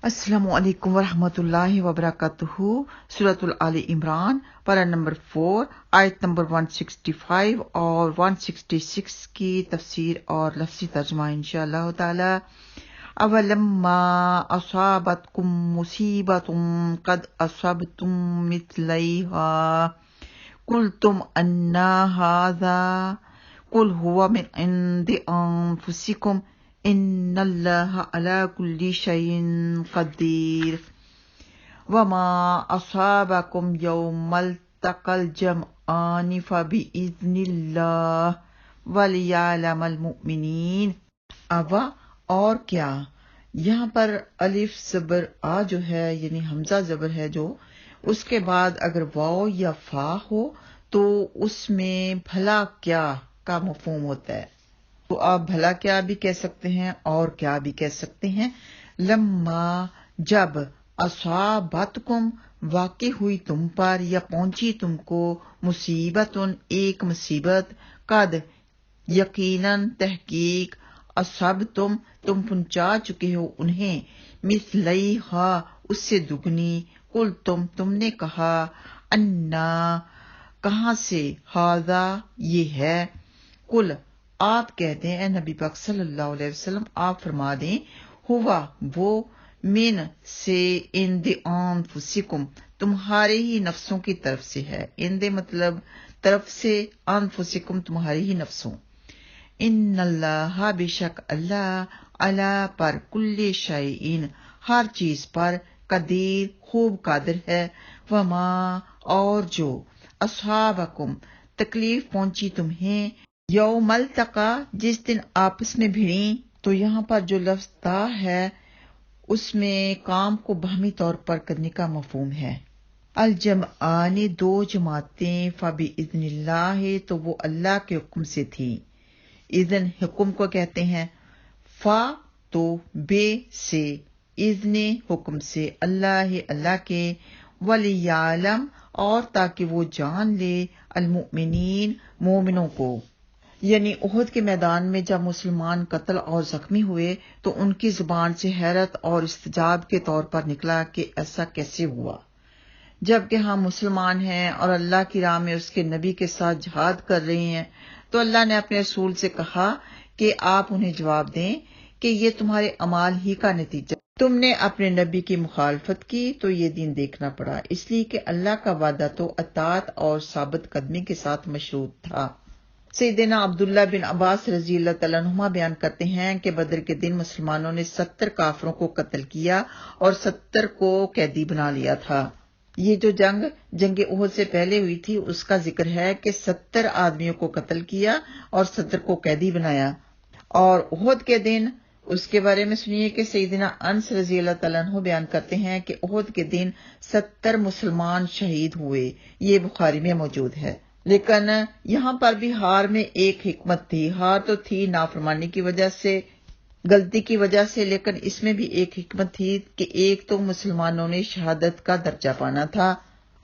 अस्सलामु अलैकुम वरहमतुल्लाहि वबरकातुहू। सूरतुल आले इमरान पारा नंबर 4 आयत नंबर 165 और 166 की तफसीर और लफ्ज़ी तर्जुमा इंशाअल्लाह ताला। अवलम्मा असाबतकुम मुसीबतुम कद असबतुम मिस्लैहा कुल्तुम अन्ना हाज़ा कुल हुवा मिन इंदि अनफुसिकुम इन्नल्लाहा अला कुल्ली शैइन क़दीर वमा असाबकुम यौमल तक़ल जमआनि फ़बिइज़्निल्लाह वलियअलमल मुमिनीन। अब और क्या, यहाँ पर अलिफ ज़बर आ जो है यानी हमजा ज़बर है जो, उसके बाद अगर वाव या फा हो तो उसमें भला क्या का मफ़हूम होता है। तो आप भला क्या भी कह सकते हैं और क्या भी कह सकते हैं। लम्मा जब, असाबतकुम वाक़ई हुई तुम पर या पहुंची तुमको, मुसीबतुन एक मुसीबत, कद यकीनन तहकीक, असब तुम पहुंचा चुके हो उन्हें, मिस्लैहा उससे दुगनी, कुल तुमने कहा, अन्ना कहां से, हाजा ये है, कुल आप कहते हैं नबी पाक सल्लल्लाहु अलैहि वसल्लम आप फरमा दें, हुआ वो, मिन से, इंदे अनफुसिकुम तुम्हारे ही नफ्सों की तरफ से है। इंदे मतलब तरफ से, अनफुसिकुम तुम्हारी ही नफ्सों। इन्नल्लाह बेशक अल्लाह, अला पर, कुल्ले शैइन हर चीज पर, कदीर खूब कादिर है, वमा और जो, अस्हाबकुम तकलीफ पहुंची तुम्हें, यौमल तका जिस दिन आपस में भिड़ी। तो यहाँ पर जो लफ्ज ता है उसमें काम को बाहमी तौर पर करने का मफहूम है। अल जमआनी दो जमातें, फ़बिइज़्निल्लाह तो वो अल्लाह के हुक्म से थी। इज़न हुक्म को कहते हैं, फा तो बे से, इज़्ने हुक्म से, अल्लाह के, वलियालम और ताकि वो जान ले, अलमुमिनीन मोमिनों को। यानी उहद के मैदान में जब मुसलमान कत्ल और जख्मी हुए तो उनकी जुबान से हैरत और इस्तिजाब के तौर पर निकला कि ऐसा कैसे हुआ, जबकि हम मुसलमान हैं और अल्लाह की राह में उसके नबी के साथ जिहाद कर रहे हैं। तो अल्लाह ने अपने रसूल से कहा कि आप उन्हें जवाब दें कि ये तुम्हारे अमाल ही का नतीजा, तुमने अपने नबी की मुखालफत की तो ये दीन देखना पड़ा, इसलिए कि अल्लाह का वादा तो अतात और साबित कदमी के साथ मशरूत था। सैयदना अब्दुल्ला बिन अब्बास रजी अल्लाह तआला अन्हुमा बयान करते हैं कि बदर के दिन मुसलमानों ने 70 काफरों को कत्ल किया और 70 को कैदी बना लिया था। ये जो जंग उहद से पहले हुई थी उसका जिक्र है कि 70 आदमियों को कत्ल किया और 70 को कैदी बनाया। और उहद के दिन उसके बारे में सुनिए कि सैयदना अनस रजी अल्लाह तआला अन्हु बयान करते हैं कि उहद के दिन 70 मुसलमान शहीद हुए। ये बुखारी में मौजूद है। लेकिन यहाँ पर भी हार में एक हिकमत थी। हार तो थी नाफरमानी की वजह से, गलती की वजह से, लेकिन इसमें भी एक हिकमत थी कि एक तो मुसलमानों ने शहादत का दर्जा पाना था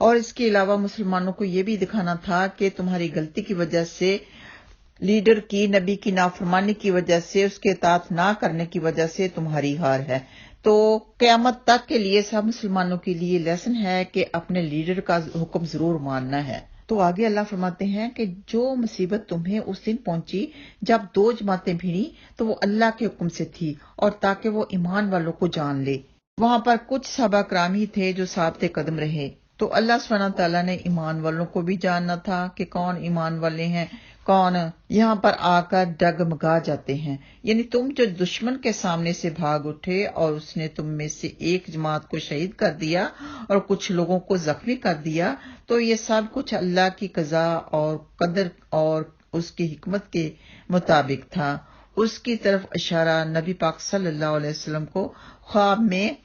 और इसके अलावा मुसलमानों को यह भी दिखाना था कि तुम्हारी गलती की वजह से, लीडर की, नबी की नाफरमानी की वजह से, उसके इताअत ना करने की वजह से तुम्हारी हार है। तो क़यामत तक के लिए सब मुसलमानों के लिए लेसन है कि अपने लीडर का हुक्म जरूर मानना है। तो आगे अल्लाह फरमाते हैं कि जो मुसीबत तुम्हें उस दिन पहुंची जब दो जमातें भिड़ी तो वो अल्लाह के हुक्म से थी और ताकि वो ईमान वालों को जान ले। वहां पर कुछ सहाबा कराम ही थे जो साबिते कदम रहे। तो अल्लाह सुब्हानहू तआला ने ईमान वालों को भी जानना था कि कौन ईमान वाले हैं, कौन यहाँ पर आकर डगमगा जाते हैं। यानी तुम जो दुश्मन के सामने से भाग उठे और उसने तुम में से एक जमात को शहीद कर दिया और कुछ लोगों को जख्मी कर दिया, तो ये सब कुछ अल्लाह की कज़ा और कदर और उसकी हिकमत के मुताबिक था। उसकी तरफ इशारा नबी पाक सल्लल्लाहु अलैहि वसल्लम को ख्वाब में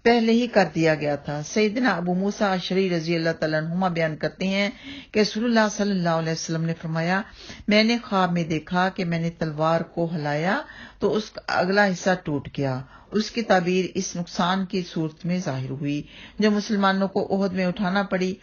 पहले ही कर दिया गया था। सैयदना अबू मूसा अशरी रजी अल्लाह तआला अन्हुमा बयान करते हैं कि रसूलुल्लाह सल्लल्लाहु अलैहि वसल्लम ने फरमाया, मैंने ख्वाब में देखा कि मैंने तलवार को हिलाया तो उसका अगला हिस्सा टूट गया। उसकी ताबीर इस नुकसान की सूरत में जाहिर हुई जो मुसलमानों को उहद में उठाना पड़ी।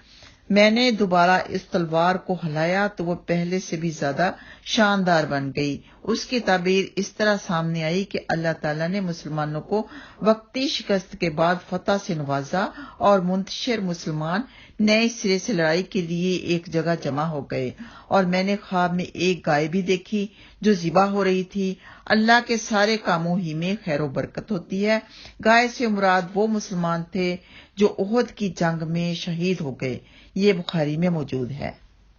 मैंने दोबारा इस तलवार को हिलाया तो वो पहले से भी ज्यादा शानदार बन गई। اس کی تعبیر اس طرح سامنے آئی کہ اللہ تعالیٰ نے مسلمانوں کو وقتی شکست کے بعد فتح سے نوازا اور منتشر مسلمان نئے سرے سے لڑائی کے لیے ایک جگہ جمع ہو گئے، اور میں نے خواب میں ایک گائے بھی دیکھی جو ذبح ہو رہی تھی۔ اللہ کے سارے کاموں ہی میں خیر و برکت ہوتی ہے۔ گائے سے مراد وہ مسلمان تھے جو احد کی جنگ میں شہید ہو گئے، یہ بخاری میں موجود ہے۔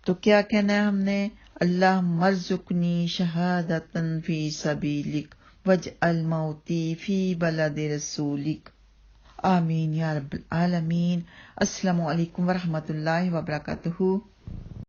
تو کیا کہنا ہے ہم نے؟ اللہ مرزقنی شہادتن فی سبیلک وجعل موتی فی بلد رسولک، آمین یا رب العالمین۔ السلام علیکم ورحمۃ اللہ وبرکاتہ۔